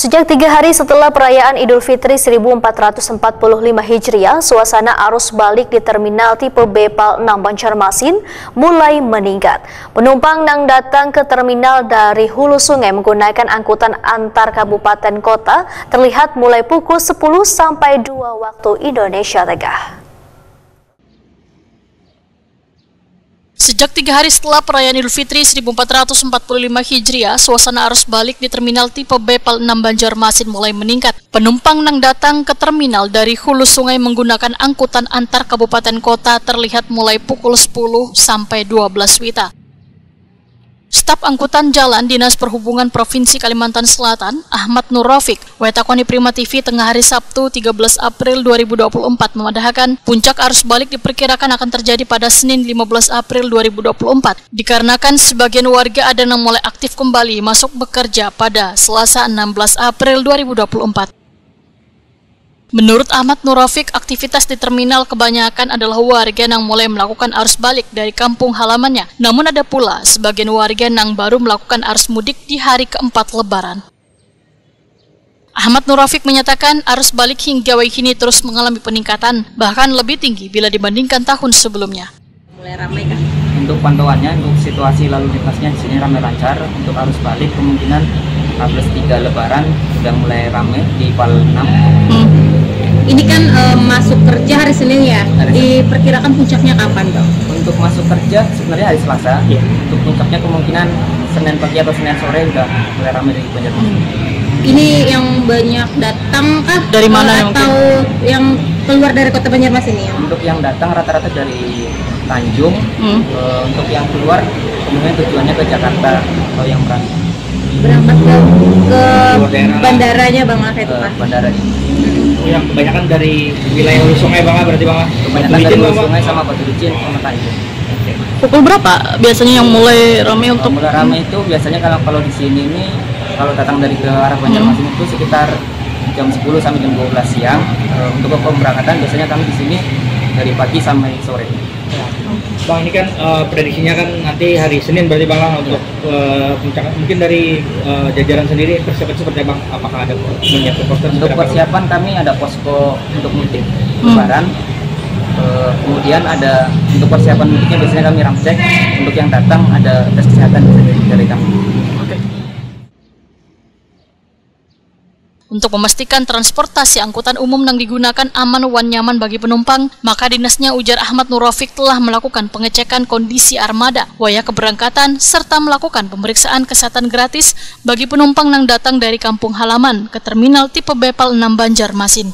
Sejak 3 hari setelah perayaan Idul Fitri 1445 Hijriah, suasana arus balik di Terminal Tipe B PAL 6 Banjarmasin mulai meningkat. Penumpang yang datang ke terminal dari hulu sungai menggunakan angkutan antar kabupaten kota terlihat mulai pukul 10 sampai 2 waktu Indonesia Tengah. Sejak 3 hari setelah perayaan Idul Fitri 1445 Hijriah, suasana arus balik di Terminal Tipe B PAL 6 Banjarmasin mulai meningkat. Penumpang yang datang ke terminal dari hulu sungai menggunakan angkutan antar kabupaten kota terlihat mulai pukul 10 sampai 12 WITA. Staf Angkutan Jalan Dinas Perhubungan Provinsi Kalimantan Selatan, Ahmad Nur Rafiq, wetakoni Prima TV tengah hari Sabtu 13 April 2024 memadahakan puncak arus balik diperkirakan akan terjadi pada Senin 15 April 2024, dikarenakan sebagian warga ada yang mulai aktif kembali masuk bekerja pada Selasa 16 April 2024. Menurut Ahmad Nur Rafiq, aktivitas di terminal kebanyakan adalah warga yang mulai melakukan arus balik dari kampung halamannya. Namun ada pula sebagian warga yang baru melakukan arus mudik di hari keempat Lebaran. Ahmad Nur Rafiq menyatakan arus balik hingga kini terus mengalami peningkatan, bahkan lebih tinggi bila dibandingkan tahun sebelumnya. Mulai ramai kan? Untuk pantauannya, untuk situasi lalu lintasnya di sini ramai lancar. Untuk arus balik kemungkinan H+3 Lebaran sudah mulai ramai di PAL 6. Ini kan masuk kerja hari Senin ya, diperkirakan puncaknya kapan dong? Untuk masuk kerja sebenarnya hari Selasa, untuk puncaknya kemungkinan Senin pagi atau Senin sore udah mulai ramai di Banjarmasin. Ini yang banyak datang kah? Dari mana atau yang keluar dari kota Banjarmasin ini? Untuk yang datang rata-rata dari Tanjung, untuk yang keluar kemudian tujuannya ke Jakarta atau yang berangkat ke bandaranya Bang Alfa itu kan? Bandaranya. Yang kebanyakan dari wilayah hulu sungai Bang, berarti Bang? Kebanyakan dari hulu sungai sama Batu Licin sama Tanjung. Pukul berapa biasanya yang mulai ramai untuk? Mulai ramai itu biasanya kalau di sini nih, kalau datang dari ke arah Banjarmasin itu sekitar jam 10 sampai jam 12 siang. Untuk pemberangkatan biasanya kami di sini dari pagi sampai sore. Bang, ini kan prediksinya kan nanti hari Senin berarti Bang untuk puncak. Mungkin dari jajaran sendiri persiapan seperti Bang, apakah ada menyiapkan poster? Untuk persiapan kami ada posko untuk mudik Lebaran. Kemudian ada untuk persiapan mudiknya biasanya kami ramcek. Untuk yang datang ada tes kesehatan dari kami. Untuk memastikan transportasi angkutan umum yang digunakan aman dan nyaman bagi penumpang, maka dinasnya, ujar Ahmad Nur Rafiq, telah melakukan pengecekan kondisi armada, waya keberangkatan, serta melakukan pemeriksaan kesehatan gratis bagi penumpang yang datang dari kampung halaman ke Terminal Tipe B PAL 6 Banjarmasin.